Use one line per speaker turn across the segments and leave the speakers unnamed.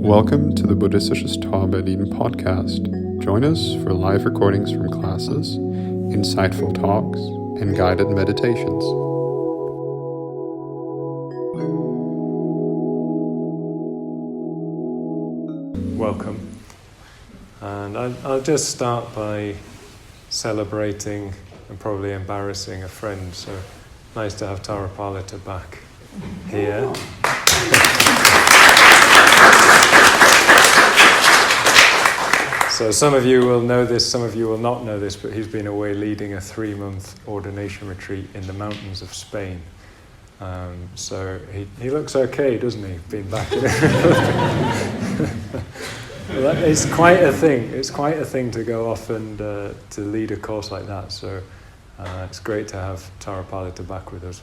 Welcome to the Buddhistisches Berlin podcast. Join us for live recordings from classes, insightful talks, and guided meditations.
Welcome. And I'll just start by celebrating and probably embarrassing a friend. So nice to have Tara Palita back here. So some of you will know this, some of you will not know this, but he's been away leading a 3-month ordination retreat in the mountains of Spain. So he looks okay, doesn't he? Been back. Well, it's quite a thing. It's quite a thing to go off and to lead a course like that. So it's great to have Tara Palita back with us.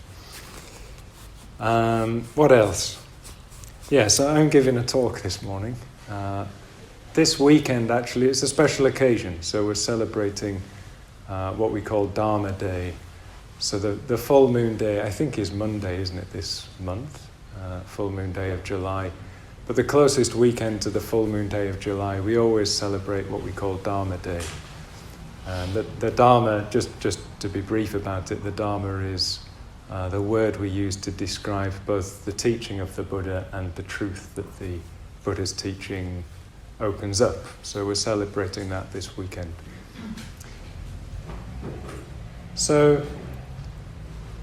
What else? Yeah, so I'm giving a talk this morning. This weekend, actually, it's a special occasion. So we're celebrating what we call Dharma Day. So the full moon day, I think, is Monday, isn't it, this month? Full moon day of July. But the closest weekend to the full moon day of July, we always celebrate what we call Dharma Day. And the Dharma, just to be brief about it, the Dharma is the word we use to describe both the teaching of the Buddha and the truth that the Buddha's teaching opens up. So we're celebrating that this weekend. So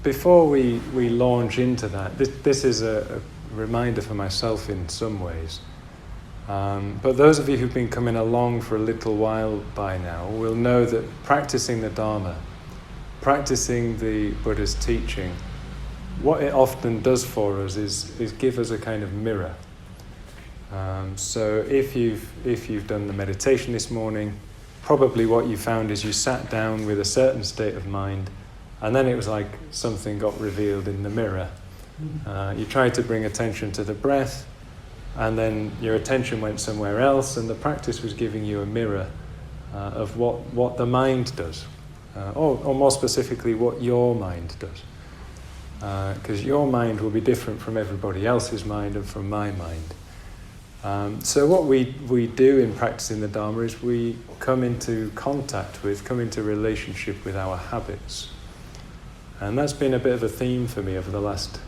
before we launch into that, this is a reminder for myself in some ways. But those of you who've been coming along for a little while by now will know that practicing the Dharma, practicing the Buddha's teaching, what it often does for us is give us a kind of mirror. So if you've done the meditation this morning, probably what you found is you sat down with a certain state of mind, and then it was like something got revealed in the mirror. You tried to bring attention to the breath, and then your attention went somewhere else, and the practice was giving you a mirror of what the mind does, or more specifically, what your mind does. Because your mind will be different from everybody else's mind and from my mind. So what we do in practicing the Dharma is we come into relationship with our habits. And that's been a bit of a theme for me over the last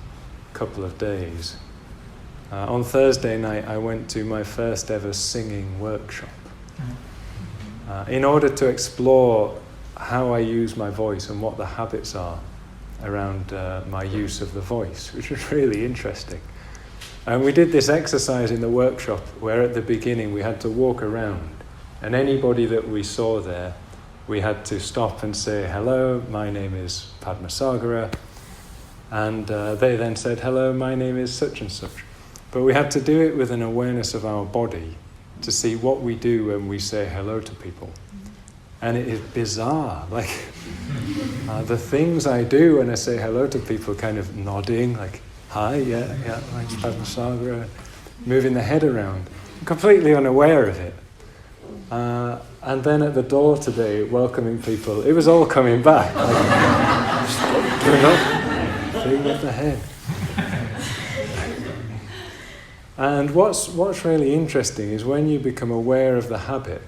couple of days. On Thursday night, I went to my first ever singing workshop in order to explore how I use my voice and what the habits are around my use of the voice, which was really interesting. And we did this exercise in the workshop where at the beginning we had to walk around, and anybody that we saw there, we had to stop and say, "Hello, my name is Padmasagara," and they then said, "Hello, my name is such and such." But we had to do it with an awareness of our body to see what we do when we say hello to people. And it is bizarre, like the things I do when I say hello to people, kind of nodding, like, "Hi, yeah, my name's Padmasagara," moving the head around, completely unaware of it. And then at the door today, welcoming people, it was all coming back. Like, thing with the head. And what's really interesting is when you become aware of the habit,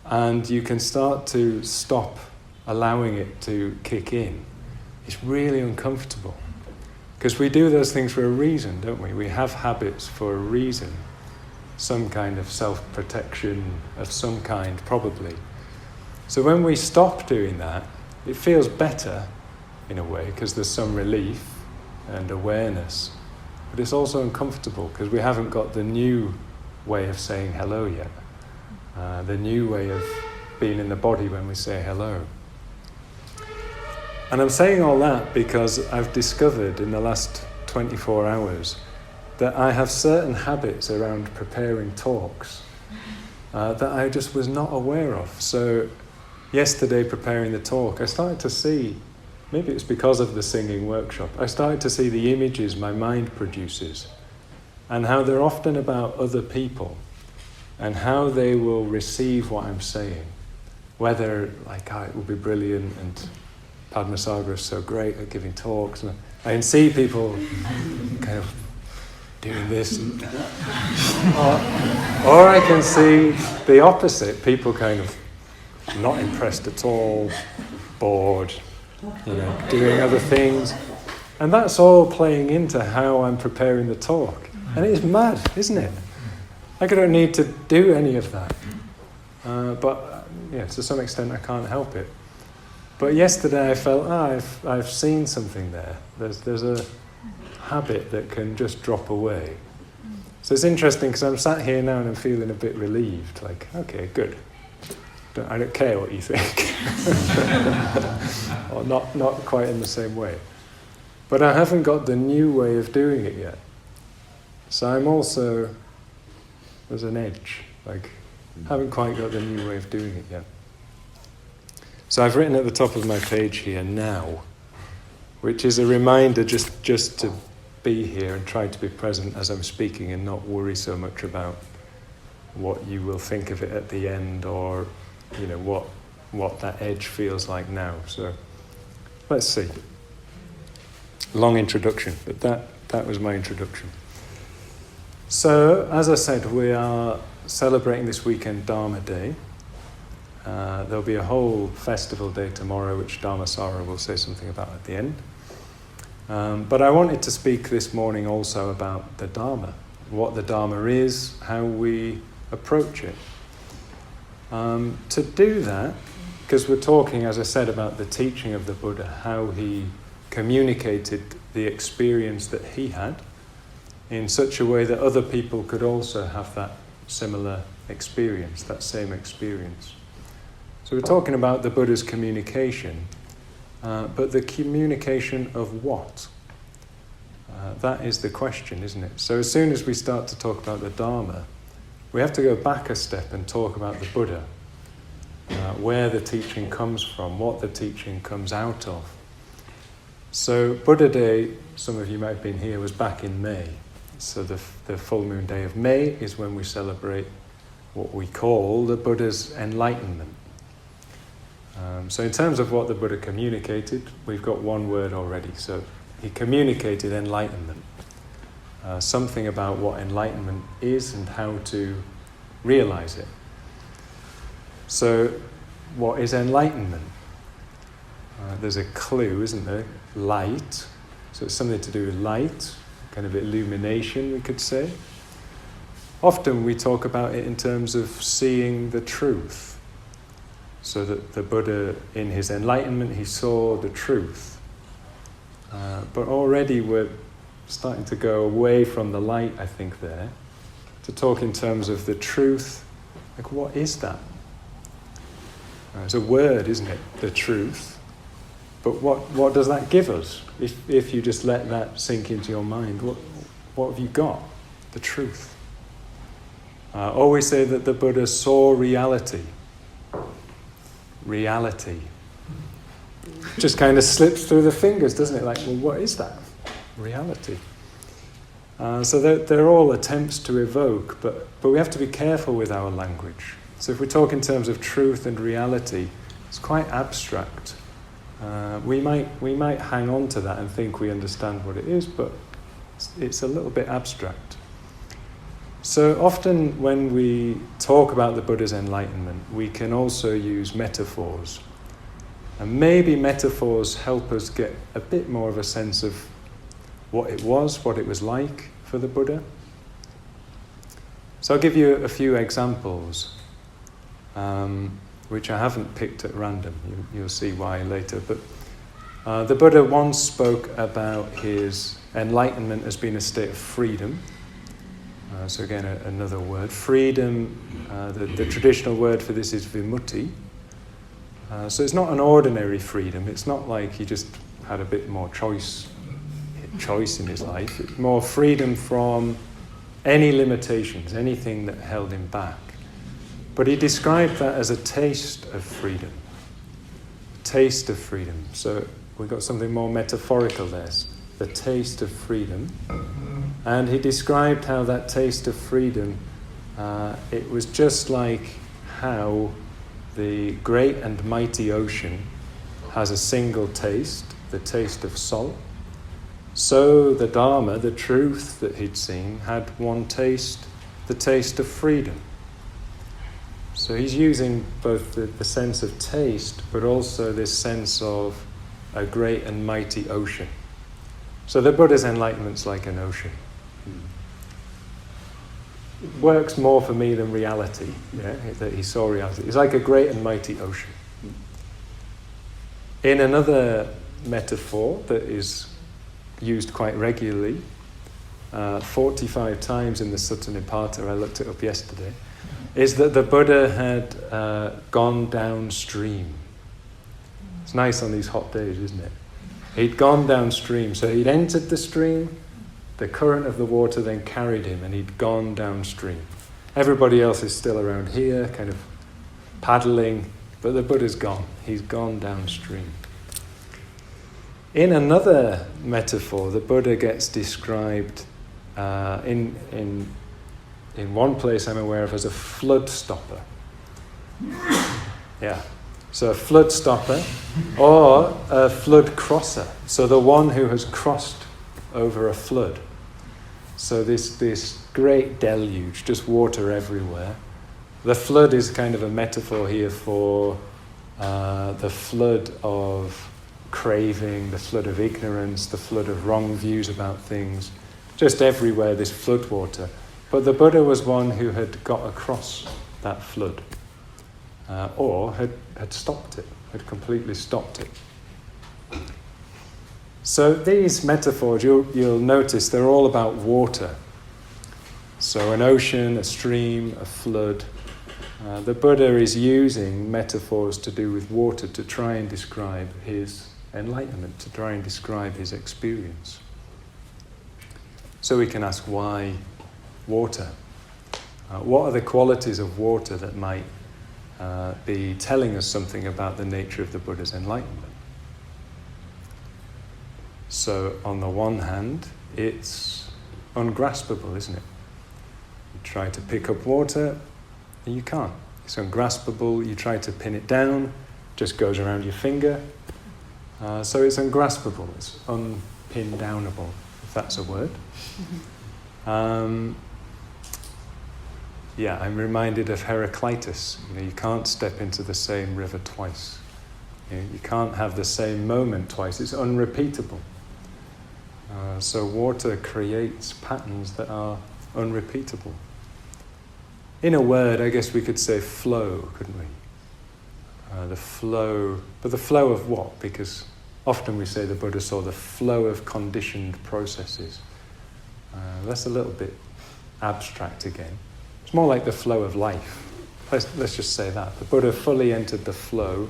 and you can start to stop allowing it to kick in, it's really uncomfortable. Because we do those things for a reason, don't we? We have habits for a reason. Some kind of self-protection of some kind, probably. So when we stop doing that, it feels better in a way, because there's some relief and awareness. But it's also uncomfortable, because we haven't got the new way of saying hello yet. The new way of being in the body when we say hello. And I'm saying all that because I've discovered in the last 24 hours that I have certain habits around preparing talks that I just was not aware of. So yesterday, preparing the talk, I started to see, maybe it's because of the singing workshop, I started to see the images my mind produces and how they're often about other people and how they will receive what I'm saying. Whether, like, it will be brilliant and Padmasagara is so great at giving talks. And I can see people kind of doing this. Or I can see the opposite, people kind of not impressed at all, bored, doing other things. And that's all playing into how I'm preparing the talk. And it's mad, isn't it? Like I don't need to do any of that. But to some extent I can't help it. But yesterday I felt, I've seen something there. There's a habit that can just drop away. So it's interesting because I'm sat here now and I'm feeling a bit relieved. Like, okay, good. I don't care what you think. Or not quite in the same way. But I haven't got the new way of doing it yet. So I'm also, there's an edge. Like, haven't quite got the new way of doing it yet. So I've written at the top of my page here, now, which is a reminder just to be here and try to be present as I'm speaking and not worry so much about what you will think of it at the end or, what that edge feels like now. So let's see. Long introduction, but that was my introduction. So, as I said, we are celebrating this weekend Dharma Day. There'll be a whole festival day tomorrow, which Dharma Sara will say something about at the end. But I wanted to speak this morning also about the Dharma, what the Dharma is, how we approach it. To do that, because we're talking, as I said, about the teaching of the Buddha, how he communicated the experience that he had in such a way that other people could also have that similar experience, that same experience. So we're talking about the Buddha's communication, but the communication of what? That is the question, isn't it? So as soon as we start to talk about the Dharma, we have to go back a step and talk about the Buddha, where the teaching comes from, what the teaching comes out of. So Buddha Day, some of you might have been here, was back in May. So the full moon day of May is when we celebrate what we call the Buddha's enlightenment. So in terms of what the Buddha communicated, we've got one word already. So he communicated enlightenment. Something about what enlightenment is and how to realize it. So what is enlightenment? There's a clue, isn't there? Light. So it's something to do with light, kind of illumination, we could say. Often we talk about it in terms of seeing the truth. So that the Buddha, in his enlightenment, he saw the truth. But already we're starting to go away from the light, I think, there, to talk in terms of the truth. Like, what is that? It's a word, isn't it? The truth. But what does that give us? If you just let that sink into your mind, what have you got? The truth. Always say that the Buddha saw reality. Reality. Just kind of slips through the fingers, doesn't it? Like, well, what is that? Reality. So they're all attempts to evoke, but we have to be careful with our language. So if we talk in terms of truth and reality, it's quite abstract. We might hang on to that and think we understand what it is, but it's a little bit abstract. So often when we talk about the Buddha's enlightenment, we can also use metaphors. And maybe metaphors help us get a bit more of a sense of what it was like for the Buddha. So I'll give you a few examples, which I haven't picked at random. You'll see why later. But the Buddha once spoke about his enlightenment as being a state of freedom. So again, another word. Freedom, the traditional word for this is vimutti. So it's not an ordinary freedom. It's not like he just had a bit more choice in his life. It's more freedom from any limitations, anything that held him back. But he described that as a taste of freedom. Taste of freedom. So we've got something more metaphorical there. The taste of freedom. And he described how that taste of freedom, it was just like how the great and mighty ocean has a single taste, the taste of salt. So the Dharma, the truth that he'd seen, had one taste, the taste of freedom. So he's using both the sense of taste, but also this sense of a great and mighty ocean. So the Buddha's enlightenment's like an ocean. It works more for me than reality, that he saw reality. It's like a great and mighty ocean. In another metaphor that is used quite regularly, 45 times in the Sutta Nipata, I looked it up yesterday, is that the Buddha had gone downstream. It's nice on these hot days, isn't it? He'd gone downstream, so he'd entered the stream, the current of the water then carried him, and he'd gone downstream. Everybody else is still around here, kind of paddling, but the Buddha's gone. He's gone downstream. In another metaphor, the Buddha gets described in one place I'm aware of as a flood stopper. Yeah. So a flood stopper or a flood crosser. So the one who has crossed over a flood. So this great deluge, just water everywhere. The flood is kind of a metaphor here for the flood of craving, the flood of ignorance, the flood of wrong views about things. Just everywhere, this flood water. But the Buddha was one who had got across that flood, or had stopped it, had completely stopped it. So these metaphors, you'll notice they're all about water. So an ocean, a stream, a flood. The Buddha is using metaphors to do with water to try and describe his enlightenment, to try and describe his experience. So we can ask, why water? What are the qualities of water that might be telling us something about the nature of the Buddha's enlightenment? So on the one hand, it's ungraspable, isn't it? You try to pick up water, and you can't. It's ungraspable. You try to pin it down, just goes around your finger. So it's ungraspable. It's unpin-downable, if that's a word. I'm reminded of Heraclitus. You can't step into the same river twice. You can't have the same moment twice. It's unrepeatable. So water creates patterns that are unrepeatable. In a word, I guess we could say flow, couldn't we? The flow, but the flow of what? Because often we say the Buddha saw the flow of conditioned processes. That's a little bit abstract again. It's more like the flow of life. Let's just say that. The Buddha fully entered the flow,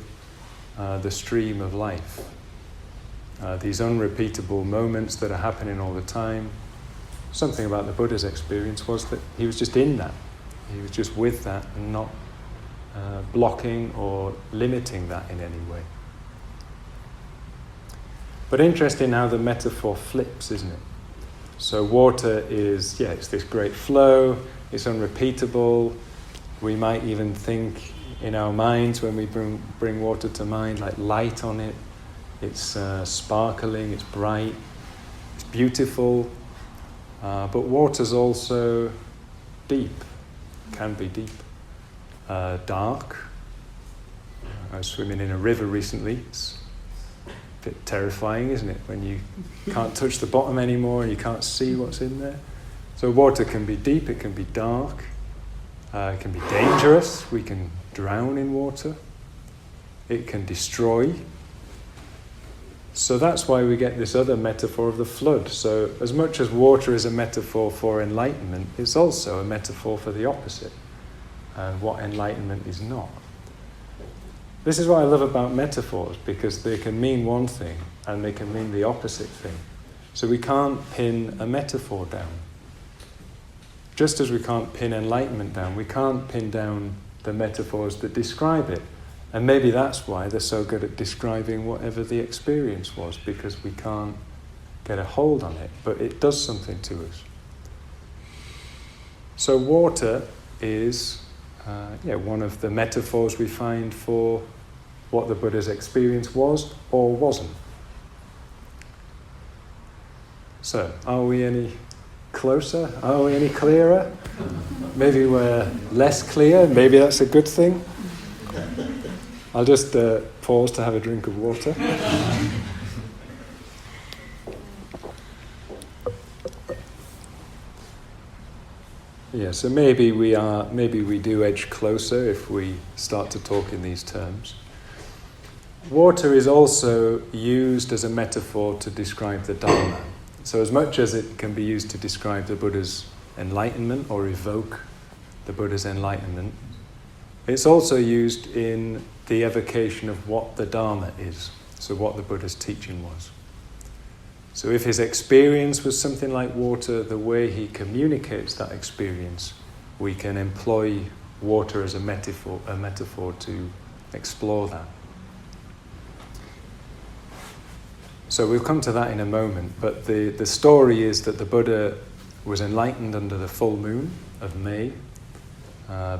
the stream of life. These unrepeatable moments that are happening all the time. Something about the Buddha's experience was that he was just in that. He was just with that and not blocking or limiting that in any way. But interesting how the metaphor flips, isn't it? So water is, it's this great flow, it's unrepeatable. We might even think in our minds when we bring water to mind, like light on it. It's sparkling, it's bright, it's beautiful. But water's also deep, can be deep. Dark. I was swimming in a river recently. It's a bit terrifying, isn't it? When you can't touch the bottom anymore and you can't see what's in there. So water can be deep, it can be dark, it can be dangerous. We can drown in water. It can destroy. So that's why we get this other metaphor of the flood. So as much as water is a metaphor for enlightenment, it's also a metaphor for the opposite, and what enlightenment is not. This is what I love about metaphors, because they can mean one thing and they can mean the opposite thing. So we can't pin a metaphor down. Just as we can't pin enlightenment down, we can't pin down the metaphors that describe it. And maybe that's why they're so good at describing whatever the experience was, because we can't get a hold on it, but it does something to us. So water is one of the metaphors we find for what the Buddha's experience was or wasn't. So, are we any closer? Are we any clearer? Maybe we're less clear. Maybe that's a good thing. I'll just pause to have a drink of water. Yeah, so maybe we do edge closer if we start to talk in these terms. Water is also used as a metaphor to describe the Dharma. So as much as it can be used to describe the Buddha's enlightenment or evoke the Buddha's enlightenment, it's also used in the evocation of what the Dharma is, so what the Buddha's teaching was. So if his experience was something like water, the way he communicates that experience, we can employ water as a metaphor to explore that. So we'll come to that in a moment, but the story is that the Buddha was enlightened under the full moon of May,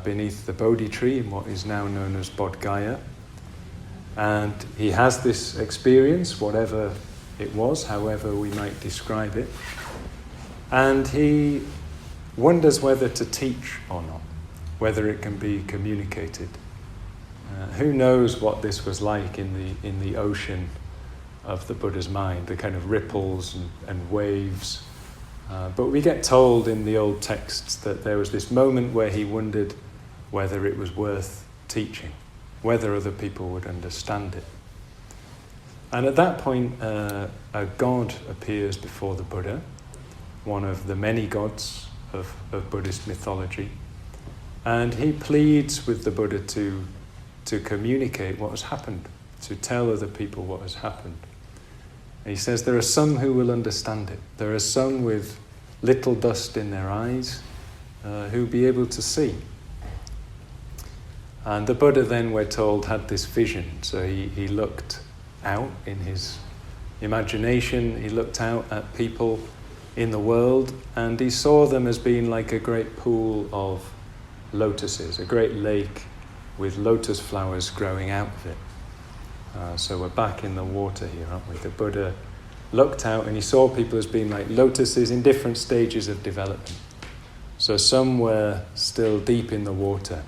beneath the bodhi tree in what is now known as Bodh Gaya. And he has this experience, whatever it was, however we might describe it. And he wonders whether to teach or not, whether it can be communicated. Who knows what this was like in the ocean of the Buddha's mind, the kind of ripples and waves. But we get told in the old texts that there was this moment where he wondered whether it was worth teaching, whether other people would understand it. And at that point, a god appears before the Buddha, one of the many gods of Buddhist mythology, and he pleads with the Buddha to communicate what has happened, to tell other people what has happened. And he says there are some who will understand it. There are some with little dust in their eyes who will be able to see. And the Buddha then, we're told, had this vision. So he looked out in his imagination, he looked out at people in the world, and he saw them as being like a great pool of lotuses, a great lake with lotus flowers growing out of it. So we're back in the water here, aren't we? The Buddha looked out and he saw people as being like lotuses in different stages of development. So some were still deep in the water,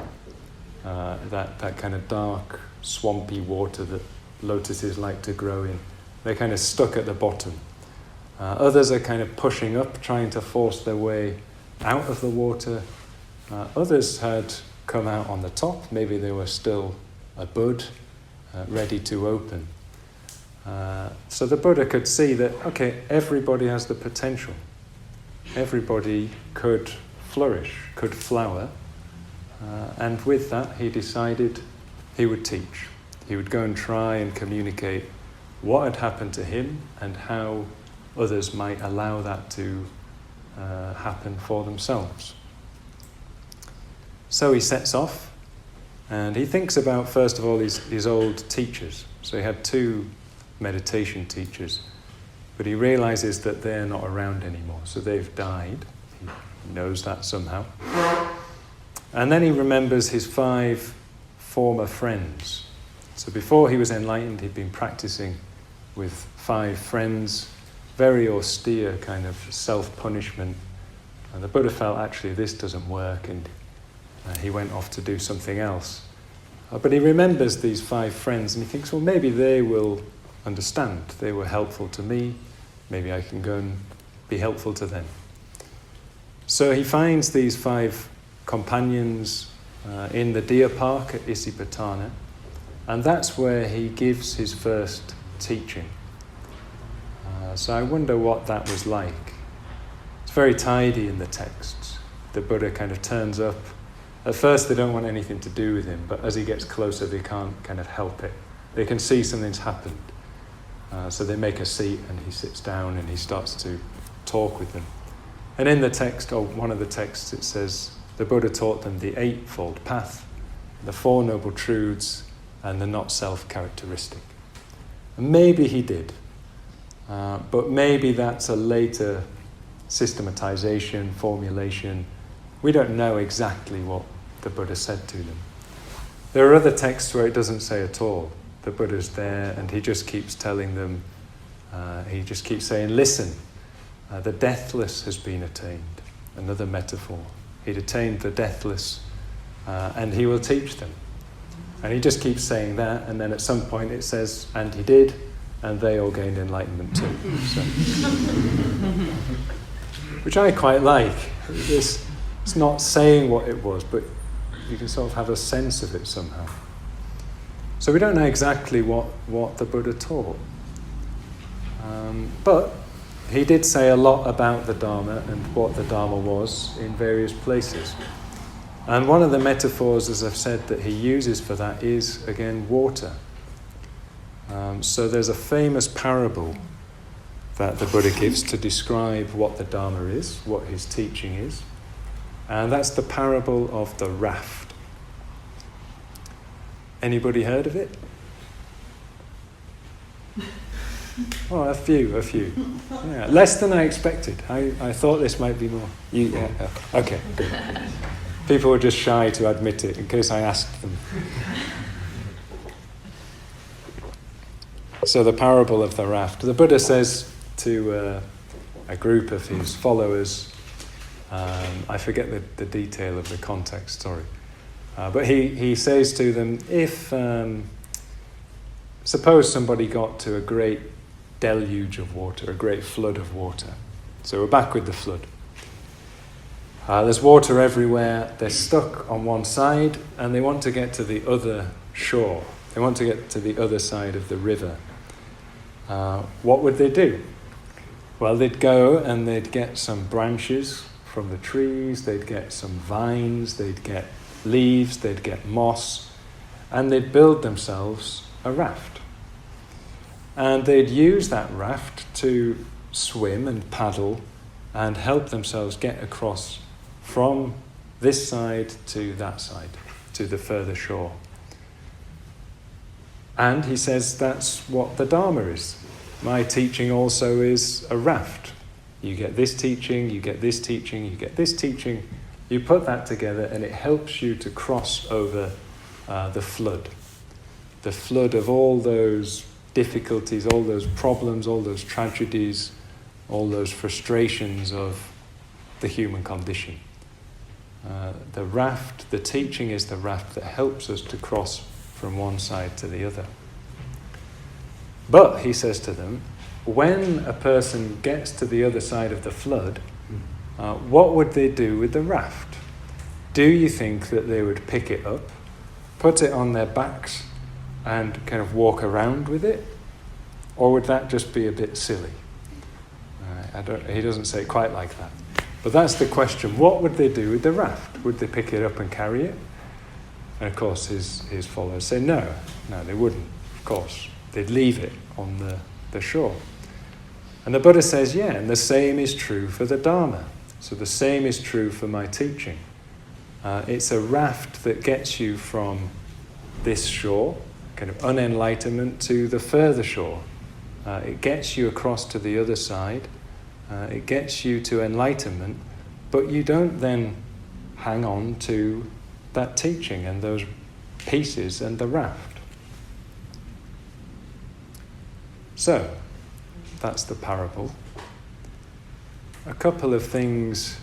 that kind of dark, swampy water that lotuses like to grow in. They're kind of stuck at the bottom. Others are kind of pushing up, trying to force their way out of the water. Others had come out on the top. Maybe they were still a bud, ready to open. So the Buddha could see that, okay, everybody has the potential. Everybody could flourish, could flower. And with that, he decided he would teach. He would go and try and communicate what had happened to him and how others might allow that to happen for themselves. So he sets off, and he thinks about, first of all, his old teachers. So he had 2 meditation teachers, but he realizes that they're not around anymore, so they've died. He knows that somehow. And then he remembers his 5 former friends. So before he was enlightened, he'd been practicing with 5 friends, very austere kind of self-punishment. And the Buddha felt, actually, this doesn't work, and he went off to do something else. But he remembers these 5 friends, and he thinks, well, maybe they will understand. They were helpful to me. Maybe I can go and be helpful to them. So he finds these 5 companions in the deer park at Isipatana, and that's where he gives his first teaching. So I wonder what that was like. It's very tidy in the texts. The Buddha kind of turns up. At first they don't want anything to do with him, but as he gets closer they can't kind of help it. They can see something's happened. So they make a seat and he sits down and he starts to talk with them. And in the text, or one of the texts, it says, the Buddha taught them the 8-fold path, the 4 noble truths, and the not self-characteristic. And maybe he did, but maybe that's a later systematization, formulation. We don't know exactly what the Buddha said to them. There are other texts where it doesn't say at all. The Buddha's there and he just keeps telling them, he just keeps saying, listen, The deathless has been attained. Another metaphor. He'd attained the deathless, and he will teach them. And he just keeps saying that, and then at some point it says, and he did, and they all gained enlightenment too. So. Which I quite like. It's not saying what it was, but you can sort of have a sense of it somehow. So we don't know exactly what the Buddha taught. But he did say a lot about the Dharma and what the Dharma was in various places. And one of the metaphors, as I've said, that he uses for that is, again, water. So there's a famous parable that the Buddha gives to describe what the Dharma is, what his teaching is. And that's the parable of the raft. Anybody heard of it? Oh, a few. Yeah, less than I expected. I thought this might be more. Okay, good. People were just shy to admit it in case I asked them. So the parable of the raft. The Buddha says to a group of his followers, I forget the detail of the context, sorry. But he says to them, if suppose somebody got to a great deluge of water, a great flood of water. So we're back with the flood. There's water everywhere, they're stuck on one side, and they want to get to the other shore. They want to get to the other side of the river. What would they do? Well, they'd go and they'd get some branches from the trees, they'd get some vines, they'd get leaves, they'd get moss, and they'd build themselves a raft. And they'd use that raft to swim and paddle and help themselves get across from this side to that side, to the further shore. And he says that's what the Dharma is. My teaching also is a raft. You get this teaching, you get this teaching, you get this teaching. You put that together and it helps you to cross over the flood. The flood of all those difficulties, all those problems, all those tragedies, all those frustrations of the human condition. The raft, the teaching is the raft that helps us to cross from one side to the other. But, he says to them, when a person gets to the other side of the flood, what would they do with the raft? Do you think that they would pick it up, put it on their backs, and kind of walk around with it? Or would that just be a bit silly? He doesn't say it quite like that. But that's the question. What would they do with the raft? Would they pick it up and carry it? And of course his followers say no, they wouldn't, of course. They'd leave it on the shore. And the Buddha says, yeah, and the same is true for the Dharma. So the same is true for my teaching. It's a raft that gets you from this shore, kind of unenlightenment, to the further shore. It gets you across to the other side. It gets you to enlightenment, but you don't then hang on to that teaching and those pieces and the raft. So, that's the parable. A couple of things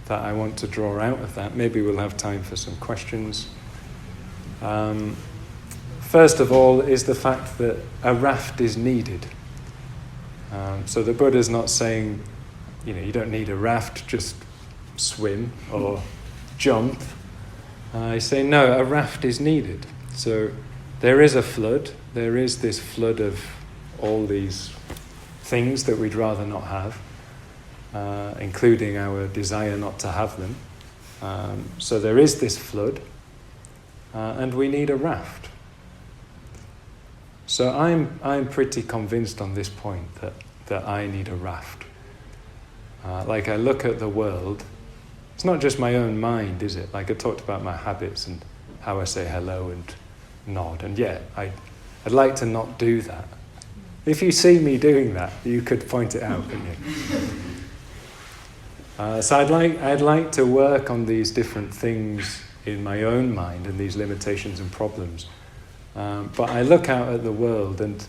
that I want to draw out of that. Maybe we'll have time for some questions. First of all is the fact that a raft is needed. So the Buddha's not saying, you don't need a raft, just swim or jump. He's saying, no, a raft is needed. So there is a flood. There is this flood of all these things that we'd rather not have, including our desire not to have them. So there is this flood, and we need a raft. So I'm pretty convinced on this point that I need a raft. Like I look at the world, it's not just my own mind, is it? Like I talked about my habits and how I say hello and nod, and yet I'd like to not do that. If you see me doing that, you could point it out, couldn't you? So I'd like to work on these different things in my own mind and these limitations and problems. But I look out at the world and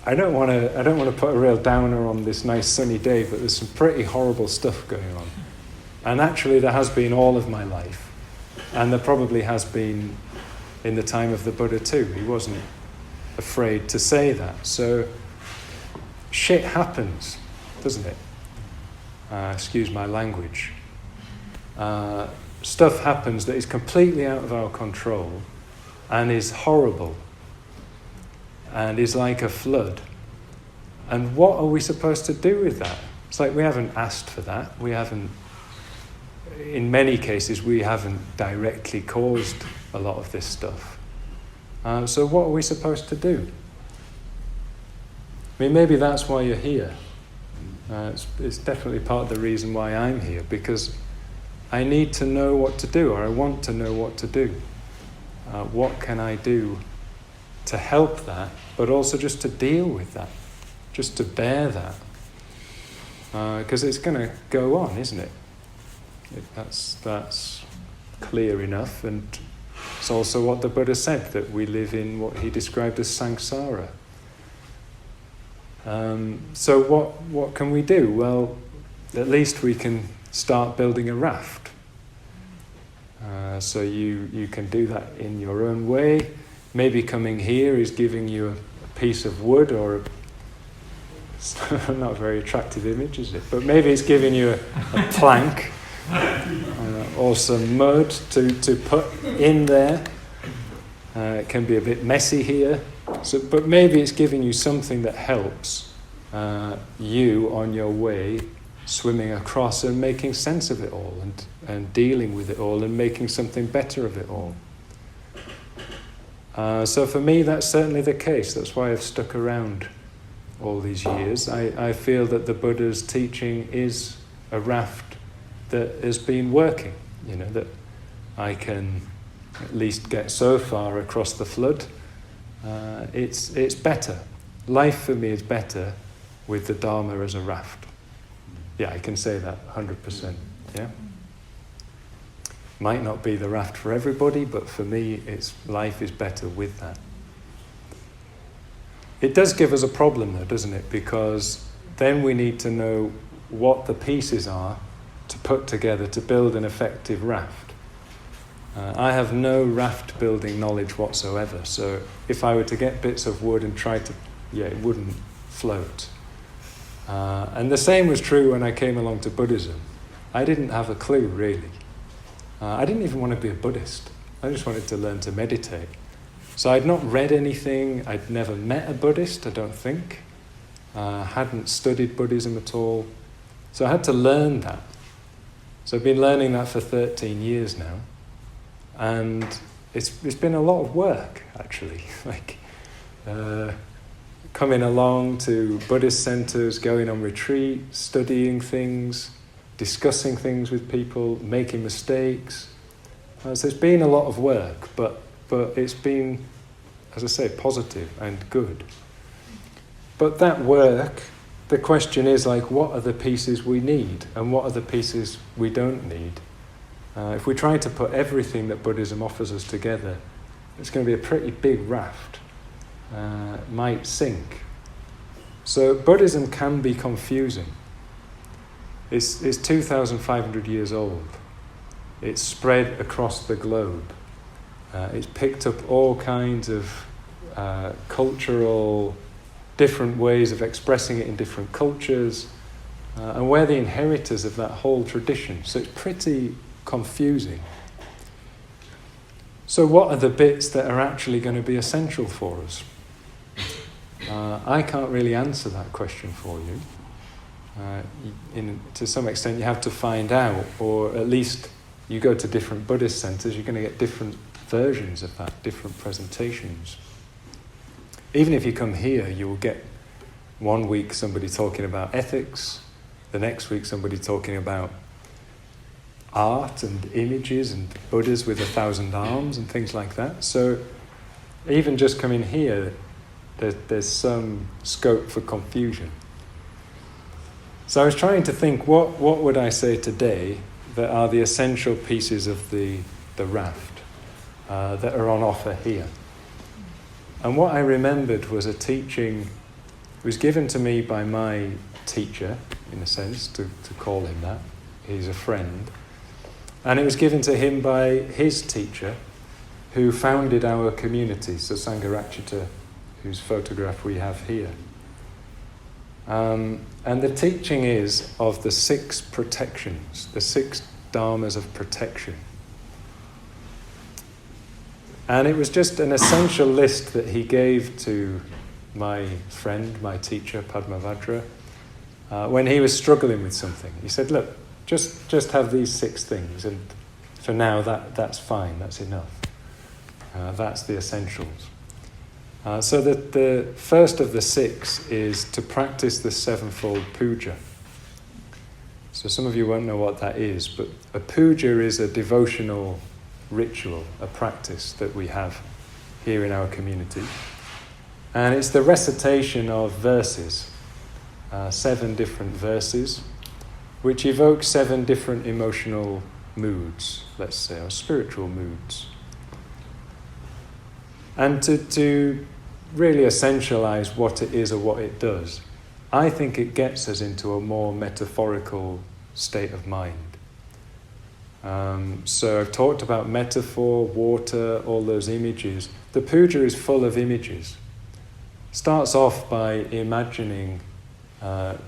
I don't want to put a real downer on this nice sunny day, but there's some pretty horrible stuff going on. And actually there has been all of my life. And there probably has been in the time of the Buddha too. He wasn't afraid to say that. So shit happens, doesn't it? Excuse my language. Stuff happens that is completely out of our control and is horrible and is like a flood. And what are we supposed to do with that? It's like we haven't asked for that. We haven't, in many cases, we haven't directly caused a lot of this stuff. So what are we supposed to do? I mean, maybe that's why you're here. It's definitely part of the reason why I'm here, because I need to know what to do, or I want to know what to do. What can I do to help that, but also just to deal with that, just to bear that? Because it's going to go on, isn't it? That's clear enough, and it's also what the Buddha said, that we live in what he described as samsara. So what can we do? Well, at least we can start building a raft. So you can do that in your own way. Maybe coming here is giving you a piece of wood, or it's not a very attractive image, is it? But maybe it's giving you a plank or some mud to put in there. It can be a bit messy here. But maybe it's giving you something that helps you on your way, swimming across and making sense of it all, and dealing with it all and making something better of it all. So for me, that's certainly the case. That's why I've stuck around all these years. I feel that the Buddha's teaching is a raft that has been working, that I can at least get so far across the flood. It's better. Life for me is better with the Dharma as a raft. Yeah, I can say that 100%. Yeah. Might not be the raft for everybody, but for me, life is better with that. It does give us a problem though, doesn't it? Because then we need to know what the pieces are to put together to build an effective raft. I have no raft building knowledge whatsoever, so if I were to get bits of wood and try to, it wouldn't float. And the same was true when I came along to Buddhism. I didn't have a clue, really. I didn't even want to be a Buddhist. I just wanted to learn to meditate. So I'd not read anything. I'd never met a Buddhist, I don't think. Hadn't studied Buddhism at all. So I had to learn that. So I've been learning that for 13 years now. And it's been a lot of work, actually. Coming along to Buddhist centers, going on retreat, studying things, discussing things with people, making mistakes. So it's been a lot of work, but it's been, as I say, positive and good. But that work, the question is what are the pieces we need and what are the pieces we don't need? If we try to put everything that Buddhism offers us together, it's going to be a pretty big raft. Might sink. So Buddhism can be confusing. It's 2,500 years old. It's spread across the globe. It's picked up all kinds of cultural, different ways of expressing it in different cultures, and we're the inheritors of that whole tradition. So it's pretty confusing. So what are the bits that are actually going to be essential for us? I can't really answer that question for you. To some extent you have to find out, or at least you go to different Buddhist centers, you're going to get different versions of that, different presentations. Even if you come here, you will get one week somebody talking about ethics, the next week somebody talking about art and images and Buddhas with 1,000 arms and things like that. So even just coming here, there's some scope for confusion. So I was trying to think, what would I say today that are the essential pieces of the raft that are on offer here? And what I remembered was a teaching It was given to me by my teacher, in a sense, to call him that. He's a friend. And it was given to him by his teacher, who founded our community, so Sangharakshita, whose photograph we have here. And the teaching is of the 6 protections, the 6 dharmas of protection. And it was just an essential list that he gave to my friend, my teacher, Padmavajra, when he was struggling with something. He said, look, just have these 6 things, and for now that's fine, that's enough. That's the essentials. So the first of the 6 is to practice the 7-fold puja. So some of you won't know what that is, but a puja is a devotional ritual, a practice that we have here in our community. And it's the recitation of verses, 7 different verses, which evoke 7 different emotional moods, let's say, or spiritual moods. And to really essentialize what it is or what it does, I think it gets us into a more metaphorical state of mind. So I've talked about metaphor, water, all those images. The puja is full of images. Starts off by imagining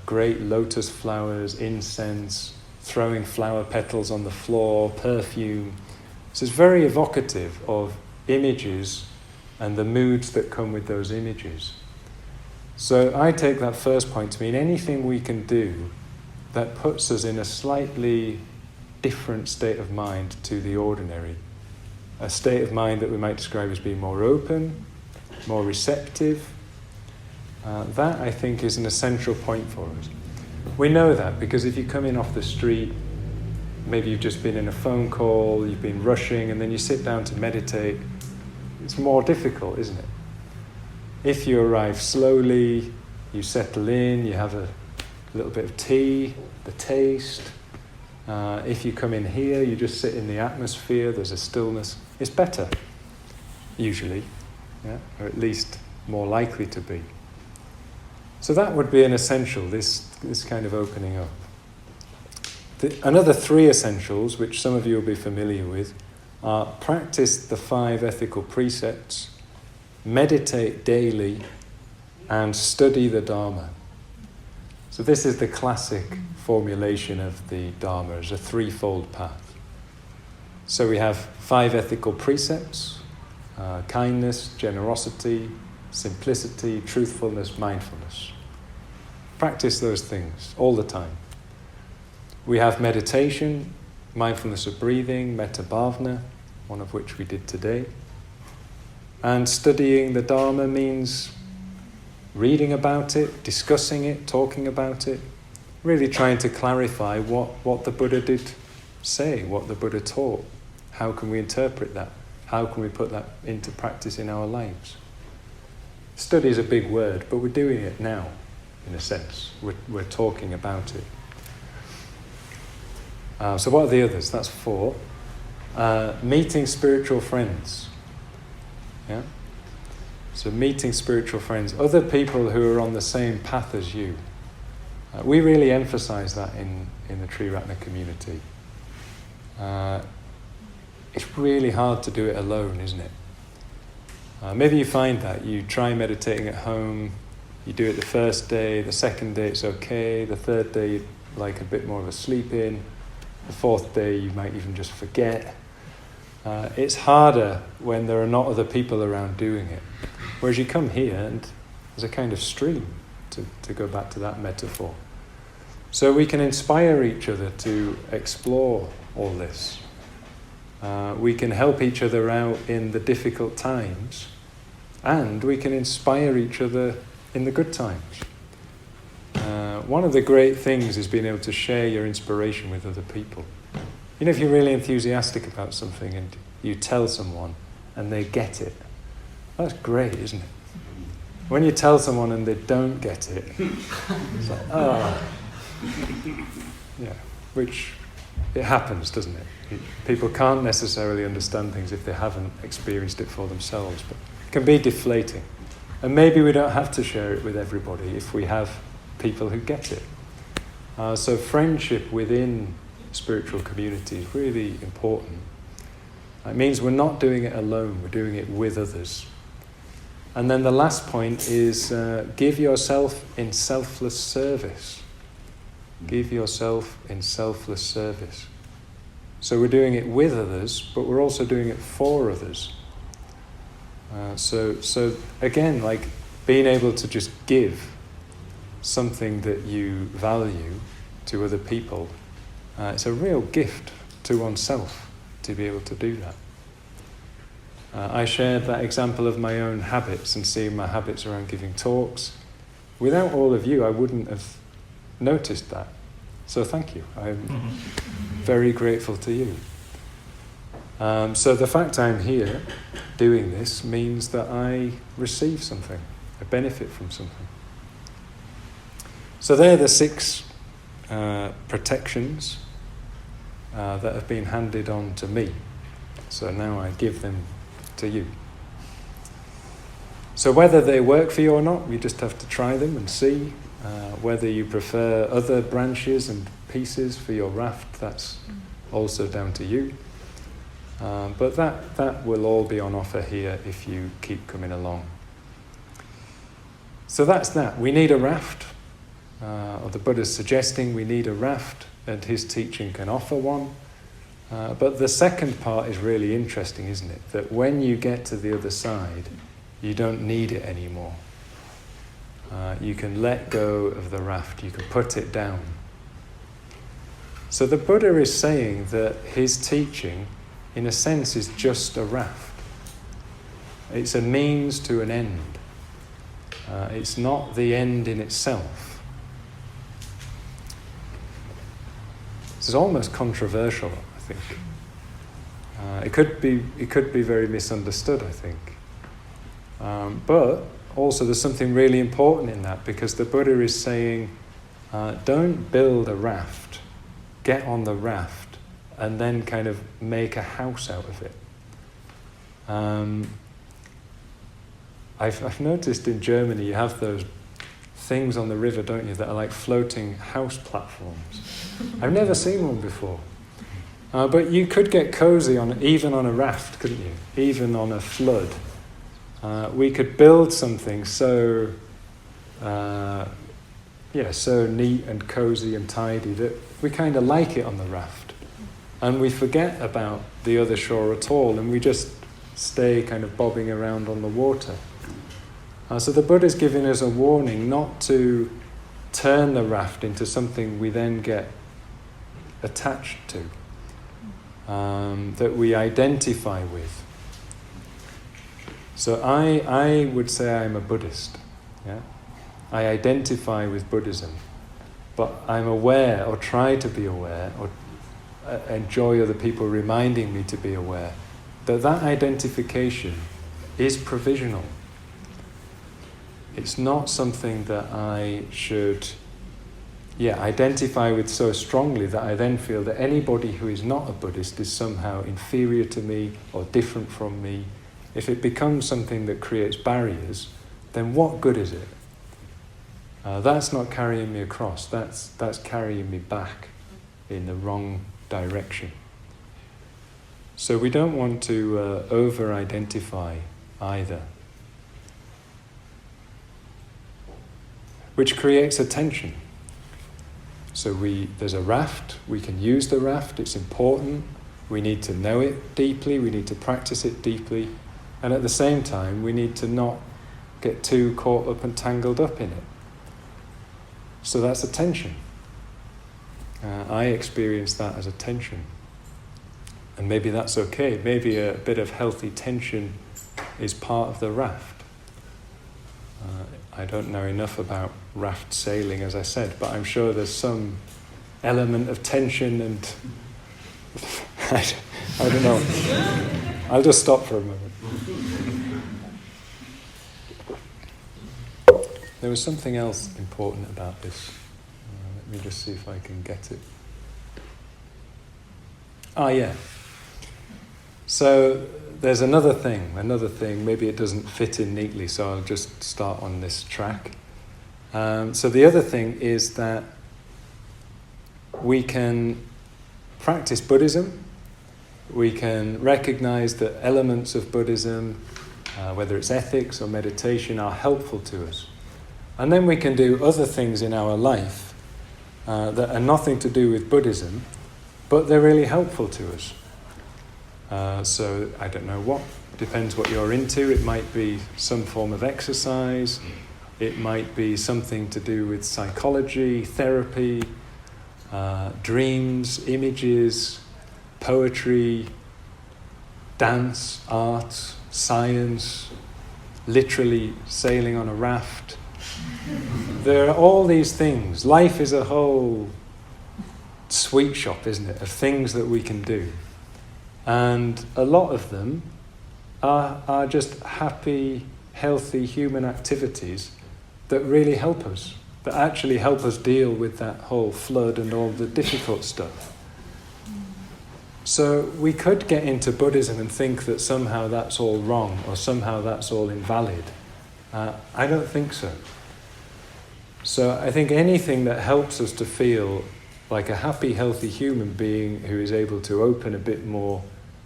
great lotus flowers, incense, throwing flower petals on the floor, perfume. So it's very evocative of images and the moods that come with those images. So I take that first point to mean anything we can do that puts us in a slightly different state of mind to the ordinary. A state of mind that we might describe as being more open, more receptive. That, I think, is an essential point for us. We know that because if you come in off the street, maybe you've just been in a phone call, you've been rushing, and then you sit down to meditate, it's more difficult, isn't it? If you arrive slowly, you settle in, you have a little bit of tea, the taste. If you come in here, you just sit in the atmosphere, there's a stillness. It's better, usually, yeah? Or at least more likely to be. So that would be an essential, this kind of opening up. Another 3 essentials, which some of you will be familiar with, are practice the 5 ethical precepts, meditate daily, and study the Dharma. So this is the classic formulation of the Dharma as a 3-fold path. So we have 5 ethical precepts, kindness, generosity, simplicity, truthfulness, mindfulness. Practice those things all the time. We have meditation, mindfulness of breathing, metta bhavana, one of which we did today. And studying the Dharma means reading about it, discussing it, talking about it, really trying to clarify what the Buddha did say, what the Buddha taught. How can we interpret that? How can we put that into practice in our lives? Study is a big word, but we're doing it now, in a sense. We're talking about it. So what are the others? That's 4. Meeting spiritual friends. Yeah? So meeting spiritual friends, other people who are on the same path as you. We really emphasize that in the Triratna community. It's really hard to do it alone, isn't it? Maybe you find that. You try meditating at home, you do it the first day, the second day it's okay, the third day you like a bit more of a sleep in, the 4th day you might even just forget. It's harder when there are not other people around doing it. Whereas you come here and there's a kind of stream, to go back to that metaphor. So we can inspire each other to explore all this. We can help each other out in the difficult times, and we can inspire each other in the good times. One of the great things is being able to share your inspiration with other people. You know, if you're really enthusiastic about something and you tell someone and they get it, that's great, isn't it? When you tell someone and they don't get it, it's like, yeah, which it happens, doesn't it? People can't necessarily understand things if they haven't experienced it for themselves, but it can be deflating. And maybe we don't have to share it with everybody if we have people who get it. So friendship within spiritual community is really important. It means we're not doing it alone, we're doing it with others. And then the last point is give yourself in selfless service. Give yourself in selfless service. So we're doing it with others, but we're also doing it for others. So again, like being able to just give something that you value to other people, it's a real gift to oneself to be able to do that. I shared that example of my own habits and seeing my habits around giving talks. Without all of you, I wouldn't have noticed that. So thank you. I'm very grateful to you. So the fact I'm here doing this means that I receive something, I benefit from something. So they're the 6 protections that have been handed on to me. So now I give them to you. So whether they work for you or not, we just have to try them and see. Whether you prefer other branches and pieces for your raft, that's also down to you. But that will all be on offer here if you keep coming along. So that's that. We need a raft. Or the Buddha's suggesting we need a raft, and his teaching can offer one. But the second part is really interesting, isn't it? That when you get to the other side, you don't need it anymore. You can let go of the raft, you can put it down. So the Buddha is saying that his teaching, in a sense, is just a raft. It's a means to an end. It's not the end in itself. This is almost controversial, I think. It could be very misunderstood, I think. But also there's something really important in that, because the Buddha is saying, don't build a raft, get on the raft, and then kind of make a house out of it. I've noticed in Germany you have those things on the river, don't you, that are like floating house platforms. I've never seen one before. But you could get cozy even on a raft, couldn't you? Even on a flood. We could build something so neat and cozy and tidy that we kind of like it on the raft. And we forget about the other shore at all, and we just stay kind of bobbing around on the water. So the Buddha is giving us a warning not to turn the raft into something we then get attached to, that we identify with. So I would say I'm a Buddhist. Yeah? I identify with Buddhism, but I'm aware, or try to be aware, or enjoy other people reminding me to be aware, that identification is provisional. It's not something that I should identify with so strongly that I then feel that anybody who is not a Buddhist is somehow inferior to me or different from me. If it becomes something that creates barriers, then what good is it? That's not carrying me across. That's carrying me back in the wrong direction. So we don't want to over-identify either, which creates a tension. So there's a raft, we can use the raft, it's important, we need to know it deeply, we need to practice it deeply, and at the same time we need to not get too caught up and tangled up in it. So that's a tension. I experience that as a tension. And maybe that's okay. Maybe a bit of healthy tension is part of the raft. I don't know enough about raft sailing, as I said, but I'm sure there's some element of tension and I don't know. I'll just stop for a moment. There was something else important about this. Let me just see if I can get it. Yeah. So there's another thing, maybe it doesn't fit in neatly, so I'll just start on this track. So the other thing is that we can practice Buddhism, we can recognize that elements of Buddhism, whether it's ethics or meditation, are helpful to us. And then we can do other things in our life that are nothing to do with Buddhism, but they're really helpful to us. So I don't know what, depends what you're into. It might be some form of exercise, it might be something to do with psychology, therapy, dreams, images, poetry, dance, art, science, literally sailing on a raft. There are all these things. Life is a whole sweet shop, isn't it, of things that we can do. And a lot of them are just happy, healthy human activities that really help us, that actually help us deal with that whole flood and all the difficult stuff. So we could get into Buddhism and think that somehow that's all wrong or somehow that's all invalid. I don't think so. So I think anything that helps us to feel like a happy, healthy human being who is able to open a bit more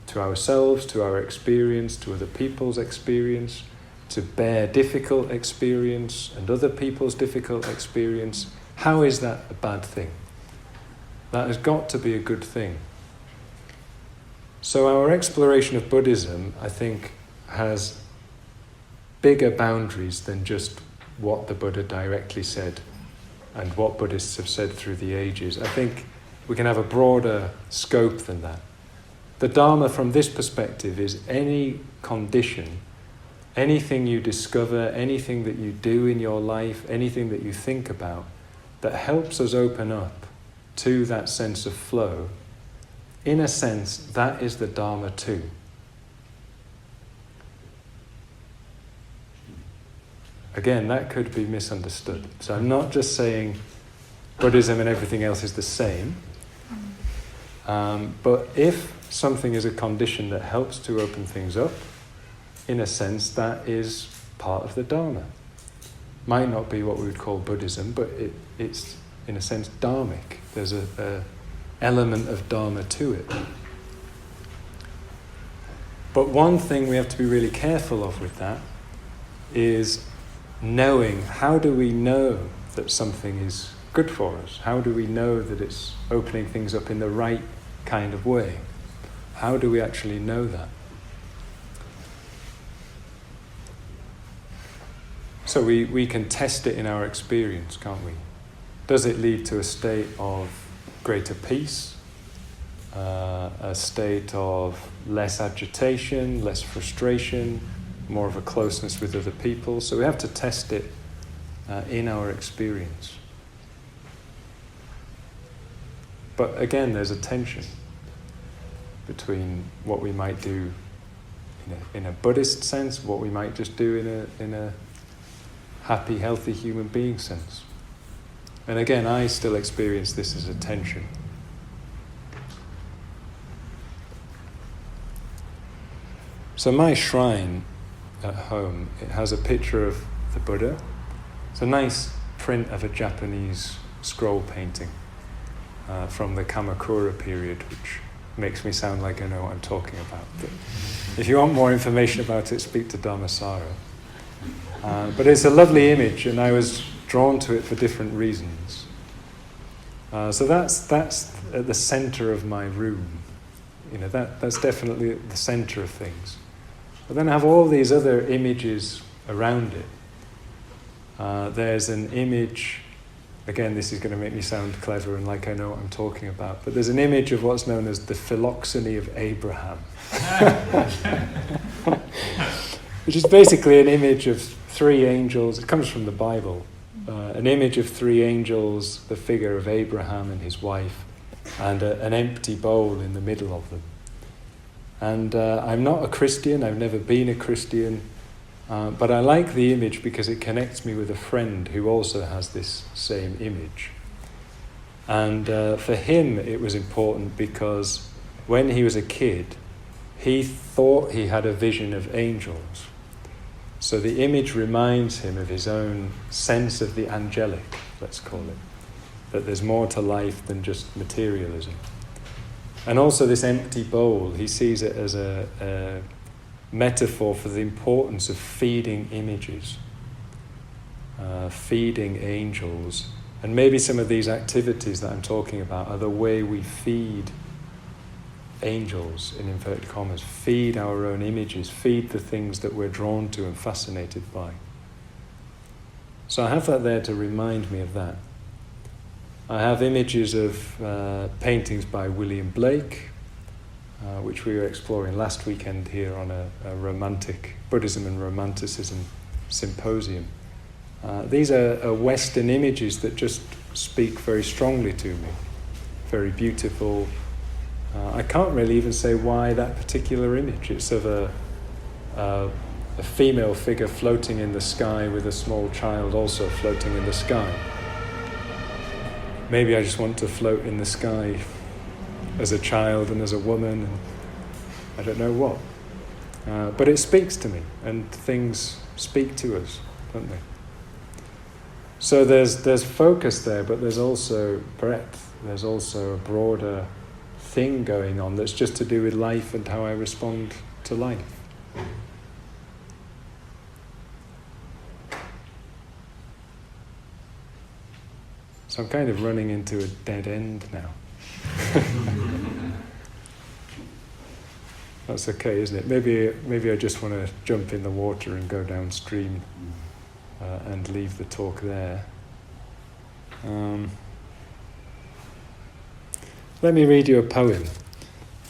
to ourselves, to our experience, to other people's experience, to bear difficult experience and other people's difficult experience, how is that a bad thing? That has got to be a good thing. So our exploration of Buddhism, I think, has bigger boundaries than just what the Buddha directly said and what Buddhists have said through the ages. I think we can have a broader scope than that. The Dharma from this perspective is any condition, anything you discover, anything that you do in your life, anything that you think about that helps us open up to that sense of flow. In a sense, that is the Dharma too. Again, that could be misunderstood. So I'm not just saying Buddhism and everything else is the same, but if something is a condition that helps to open things up, in a sense, that is part of the Dharma. Might not be what we would call Buddhism, but it's, in a sense, dharmic. There's a element of Dharma to it. But one thing we have to be really careful of with that is knowing, how do we know that something is good for us? How do we know that it's opening things up in the right kind of way? How do we actually know that? So we can test it in our experience, can't we? Does it lead to a state of greater peace, a state of less agitation, less frustration, more of a closeness with other people? So we have to test it in our experience. But again, there's a tension between what we might do in a Buddhist sense, what we might just do in a happy, healthy human being sense. And again, I still experience this as a tension. So my shrine at home, it has a picture of the Buddha. It's a nice print of a Japanese scroll painting from the Kamakura period, which makes me sound like I know what I'm talking about. But if you want more information about it, speak to Dharmasara. But it's a lovely image, and I was drawn to it for different reasons. So that's at the center of my room. That's definitely at the center of things. But then I have all these other images around it. There's an image, again, this is going to make me sound clever and like I know what I'm talking about, but there's an image of what's known as the phylloxeny of Abraham. Which is basically an image of three angels. It comes from the Bible. An image of three angels, the figure of Abraham and his wife, and an empty bowl in the middle of them. And I'm not a Christian, I've never been a Christian, but I like the image because it connects me with a friend who also has this same image. And for him it was important because when he was a kid, he thought he had a vision of angels. So the image reminds him of his own sense of the angelic, let's call it, that there's more to life than just materialism. And also this empty bowl, he sees it as a metaphor for the importance of feeding images, feeding angels. And maybe some of these activities that I'm talking about are the way we feed angels, in inverted commas, feed our own images, feed the things that we're drawn to and fascinated by. So I have that there to remind me of that. I have images of paintings by William Blake, which we were exploring last weekend here on a romantic Buddhism and Romanticism symposium. These are Western images that just speak very strongly to me, very beautiful. I can't really even say why that particular image. It's of a female figure floating in the sky with a small child also floating in the sky. Maybe I just want to float in the sky as a child and as a woman, and I don't know what. But it speaks to me, and things speak to us, don't they? So there's focus there, but there's also breadth. There's also a broader thing going on that's just to do with life and how I respond to life. So I'm kind of running into a dead end now. That's okay, isn't it? Maybe I just want to jump in the water and go downstream and leave the talk there. Let me read you a poem.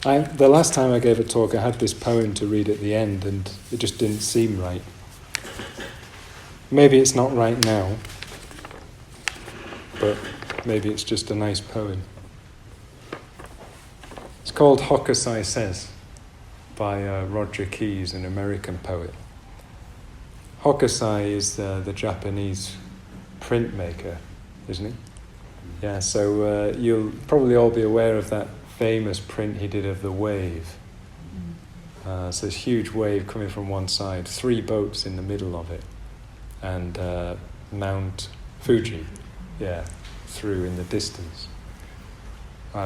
The last time I gave a talk, I had this poem to read at the end, and it just didn't seem right. Maybe it's not right now, but maybe it's just a nice poem. It's called Hokusai Says by Roger Keyes, an American poet. Hokusai is the Japanese printmaker, isn't he? Yeah, so you'll probably all be aware of that famous print he did of the wave. So this huge wave coming from one side, 3 boats in the middle of it, and Mount Fuji, through in the distance.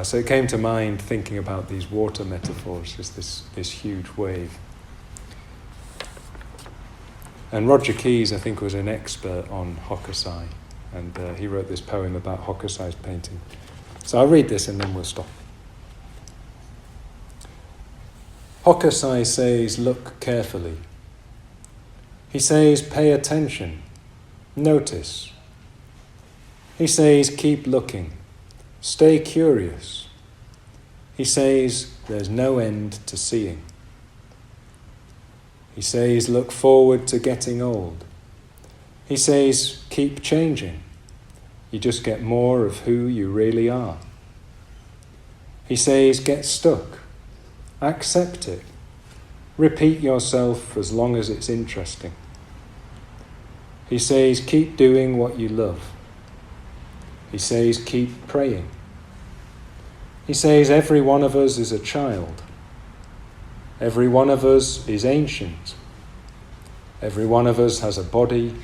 So it came to mind thinking about these water metaphors, just this huge wave. And Roger Keyes, I think, was an expert on Hokusai, and he wrote this poem about Hokusai's painting. So I'll read this and then we'll stop. Hokusai says, look carefully. He says, pay attention, notice. He says, keep looking, stay curious. He says, there's no end to seeing. He says, look forward to getting old. He says, keep changing. You just get more of who you really are. He says, get stuck. Accept it. Repeat yourself as long as it's interesting. He says, keep doing what you love. He says, keep praying. He says, every one of us is a child. Every one of us is ancient. Every one of us has a body.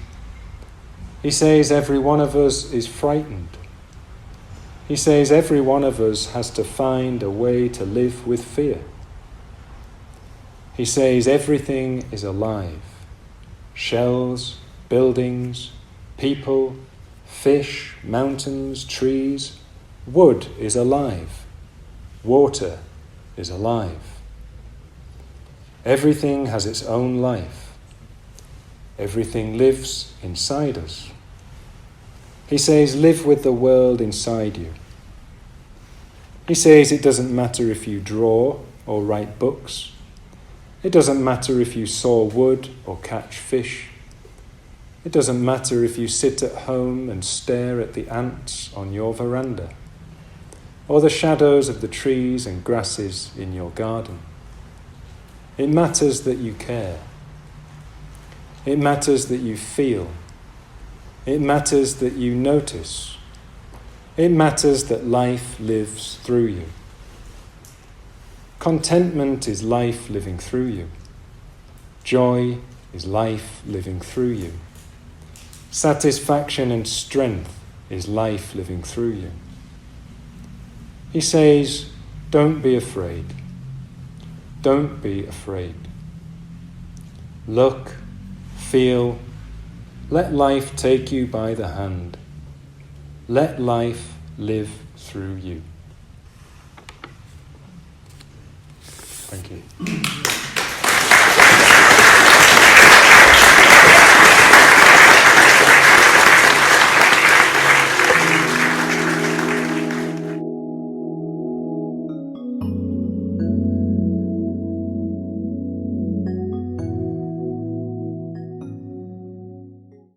He says every one of us is frightened. He says every one of us has to find a way to live with fear. He says everything is alive. Shells, buildings, people, fish, mountains, trees. Wood is alive. Water is alive. Everything has its own life. Everything lives inside us. He says, live with the world inside you. He says it doesn't matter if you draw or write books. It doesn't matter if you saw wood or catch fish. It doesn't matter if you sit at home and stare at the ants on your veranda, or the shadows of the trees and grasses in your garden. It matters that you care. It matters that you feel. It matters that you notice. It matters that life lives through you. Contentment is life living through you. Joy is life living through you. Satisfaction and strength is life living through you. He says, don't be afraid. Don't be afraid. Look, feel, let life take you by the hand. Let life live through you. Thank you.